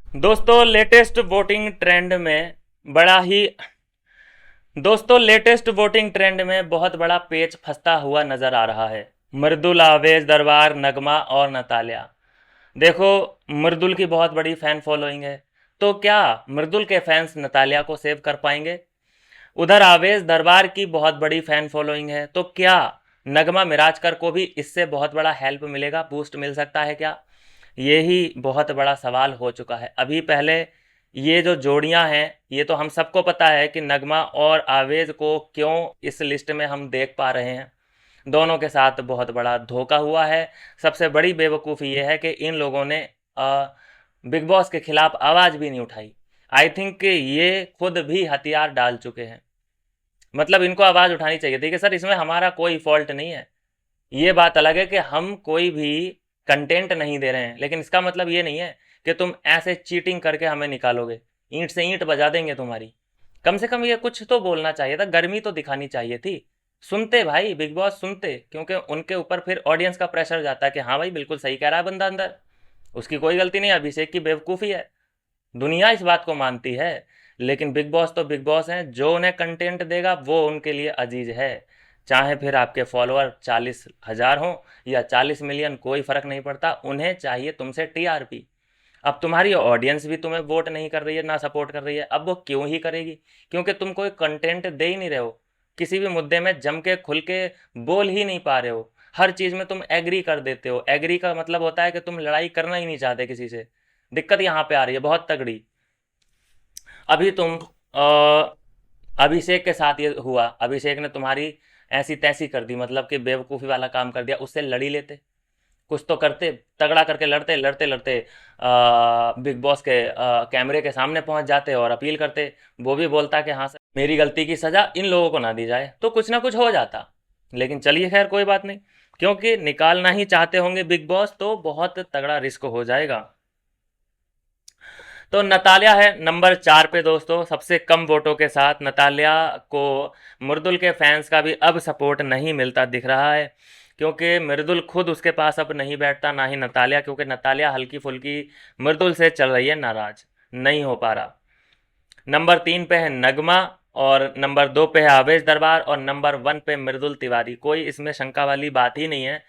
दोस्तों latest voting trend में बड़ा ही दोस्तों लेटेस्ट वोटिंग ट्रेंड में बहुत बड़ा पेच फंसता हुआ नजर आ रहा है। मृदुल, आवेश दरबार, नगमा और नतालिया। देखो, मृदुल की बहुत बड़ी फैन फॉलोइंग है, तो क्या मृदुल के फैंस नतालिया को सेव कर पाएंगे? उधर आवेश दरबार की बहुत बड़ी फैन फॉलोइंग है, तो क्या नगमा मिराजकर को भी इससे बहुत बड़ा हेल्प मिलेगा, बूस्ट मिल सकता है क्या? यही बहुत बड़ा सवाल हो चुका है। अभी पहले ये जो जोड़ियां हैं, ये तो हम सबको पता है कि नगमा और आवेज को क्यों इस लिस्ट में हम देख पा रहे हैं। दोनों के साथ बहुत बड़ा धोखा हुआ है। सबसे बड़ी बेवकूफ़ी ये है कि इन लोगों ने बिग बॉस के खिलाफ आवाज़ भी नहीं उठाई। आई थिंक कि ये खुद भी हथियार डाल चुके हैं। मतलब इनको आवाज़ उठानी चाहिए थी कि सर इसमें हमारा कोई फॉल्ट नहीं है। ये बात अलग है कि हम कोई भी कंटेंट नहीं दे रहे हैं, लेकिन इसका मतलब ये नहीं है कि तुम ऐसे चीटिंग करके हमें निकालोगे। ईंट से ईंट बजा देंगे तुम्हारी। कम से कम ये कुछ तो बोलना चाहिए था, गर्मी तो दिखानी चाहिए थी। सुनते भाई, बिग बॉस सुनते, क्योंकि उनके ऊपर फिर ऑडियंस का प्रेशर जाता है कि हाँ भाई बिल्कुल सही कह रहा है बंदा अंदर, उसकी कोई गलती नहीं है, अभिषेक की बेवकूफ़ी है। दुनिया इस बात को मानती है। लेकिन बिग बॉस तो बिग बॉस हैं, जो उन्हें कंटेंट देगा वो उनके लिए अजीज है। चाहे फिर आपके फॉलोअर 40,000 हों या 40 मिलियन, कोई फर्क नहीं पड़ता, उन्हें चाहिए तुमसे टीआरपी। अब तुम्हारी ऑडियंस भी तुम्हें वोट नहीं कर रही है, ना सपोर्ट कर रही है, अब वो क्यों ही करेगी? क्योंकि तुम कोई कंटेंट दे ही नहीं रहे हो। किसी भी मुद्दे में जम के खुल के बोल ही नहीं पा रहे हो। हर चीज़ में तुम एग्री कर देते हो। एग्री का मतलब होता है कि तुम लड़ाई करना ही नहीं चाहते किसी से। दिक्कत यहाँ पे आ रही है बहुत तगड़ी। अभी तुम अभिषेक के साथ ये हुआ, अभिषेक ने तुम्हारी ऐसी तैसी कर दी, मतलब कि बेवकूफ़ी वाला काम कर दिया। उससे लड़ी लेते, कुछ तो करते, तगड़ा करके लड़ते लड़ते लड़ते बिग बॉस के कैमरे के सामने पहुंच जाते और अपील करते। वो भी बोलता कि हाँ सर मेरी गलती की सज़ा इन लोगों को ना दी जाए, तो कुछ ना कुछ हो जाता। लेकिन चलिए खैर कोई बात नहीं, क्योंकि निकालना ही चाहते होंगे बिग बॉस, तो बहुत तगड़ा रिस्क हो जाएगा। तो नतालिया है नंबर 4 पे दोस्तों, सबसे कम वोटों के साथ। नतालिया को मृदुल के फैंस का भी अब सपोर्ट नहीं मिलता दिख रहा है, क्योंकि मृदुल खुद उसके पास अब नहीं बैठता, ना ही नतालिया, क्योंकि नतालिया हल्की फुल्की मृदुल से चल रही है नाराज, नहीं हो पा रहा। नंबर 3 पे है नगमा, और नंबर 2 पे है आवेश दरबार, और नंबर 1 पे मृदुल तिवारी। कोई इसमें शंका वाली बात ही नहीं है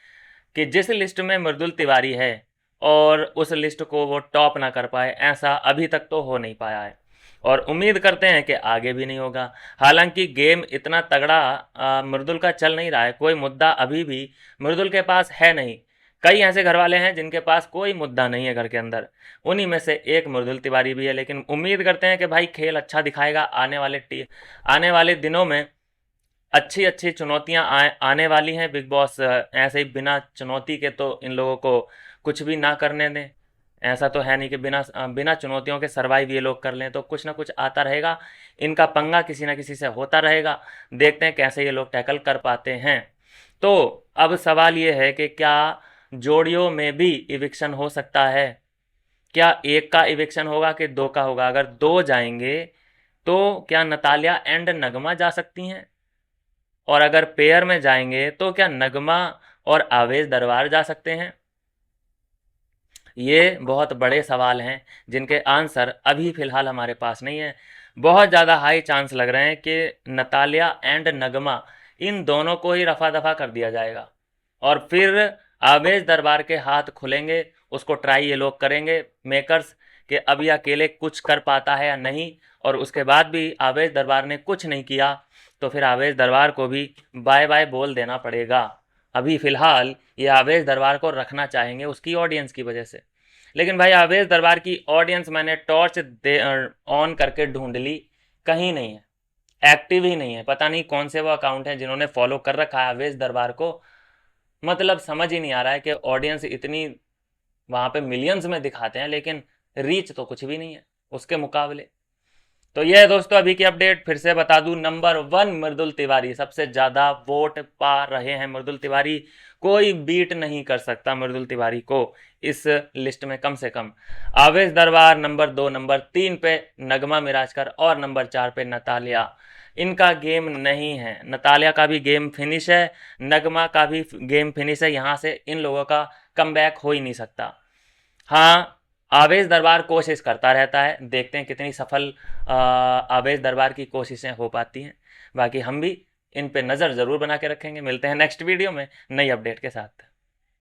कि जिस लिस्ट में मृदुल तिवारी है और उस लिस्ट को वो टॉप ना कर पाए, ऐसा अभी तक तो हो नहीं पाया है, और उम्मीद करते हैं कि आगे भी नहीं होगा। हालांकि गेम इतना तगड़ा मृदुल का चल नहीं रहा है, कोई मुद्दा अभी भी मृदुल के पास है नहीं। कई ऐसे घर वाले हैं जिनके पास कोई मुद्दा नहीं है घर के अंदर, उन्हीं में से एक मृदुल तिवारी भी है। लेकिन उम्मीद करते हैं कि भाई खेल अच्छा दिखाएगा आने वाले दिनों में। अच्छी अच्छी चुनौतियां आने वाली हैं। बिग बॉस ऐसे ही बिना चुनौती के तो इन लोगों को कुछ भी ना करने दें। ऐसा तो है नहीं कि बिना चुनौतियों के सरवाइव ये लोग कर लें, तो कुछ ना कुछ आता रहेगा। इनका पंगा किसी ना किसी से होता रहेगा। देखते हैं कैसे ये लोग टैकल कर पाते हैं। तो अब सवाल ये है कि क्या जोड़ियों में भी इविक्शन हो सकता है? क्या एक का इविक्शन होगा कि दो का होगा? अगर दो जाएंगे तो क्या नतालिया एंड नगमा जा सकती हैं? और अगर पेयर में जाएंगे तो क्या नगमा और आवेश दरबार जा सकते हैं? ये बहुत बड़े सवाल हैं जिनके आंसर अभी फ़िलहाल हमारे पास नहीं है। बहुत ज़्यादा हाई चांस लग रहे हैं कि नतालिया एंड नगमा, इन दोनों को ही रफा दफा कर दिया जाएगा, और फिर आवेश दरबार के हाथ खुलेंगे। उसको ट्राई ये लोग करेंगे मेकर्स, कि अब ये अकेले कुछ कर पाता है या नहीं। और उसके बाद भी आवेश दरबार ने कुछ नहीं किया, तो फिर आवेश दरबार को भी बाय बाय बोल देना पड़ेगा। अभी फ़िलहाल ये आवेश दरबार को रखना चाहेंगे उसकी ऑडियंस की वजह से। लेकिन भाई आवेश दरबार की ऑडियंस मैंने टॉर्च ऑन करके ढूंढ ली, कहीं नहीं है, एक्टिव ही नहीं है। पता नहीं कौन से वो अकाउंट हैं जिन्होंने फॉलो कर रखा है आवेश दरबार को। मतलब समझ ही नहीं आ रहा है कि ऑडियंस इतनी वहाँ पे मिलियंस में दिखाते हैं, लेकिन रीच तो कुछ भी नहीं है उसके मुकाबले। तो ये है दोस्तों अभी की अपडेट। फिर से बता दूं, नंबर 1 मृदुल तिवारी, सबसे ज़्यादा वोट पा रहे हैं मृदुल तिवारी। कोई बीट नहीं कर सकता मृदुल तिवारी को इस लिस्ट में, कम से कम। आवेश दरबार नंबर 2, नंबर 3 पे नगमा मिराजकर, और नंबर 4 पे नतालिया। इनका गेम नहीं है। नतालिया का भी गेम फिनिश है, नगमा का भी गेम फिनिश है। यहाँ से इन लोगों का कमबैक हो ही नहीं सकता। हाँ, आवेश दरबार कोशिश करता रहता है, देखते हैं कितनी सफल आवेश दरबार की कोशिशें हो पाती हैं। बाकी हम भी इन पे नज़र ज़रूर बना के रखेंगे। मिलते हैं नेक्स्ट वीडियो में नई अपडेट के साथ।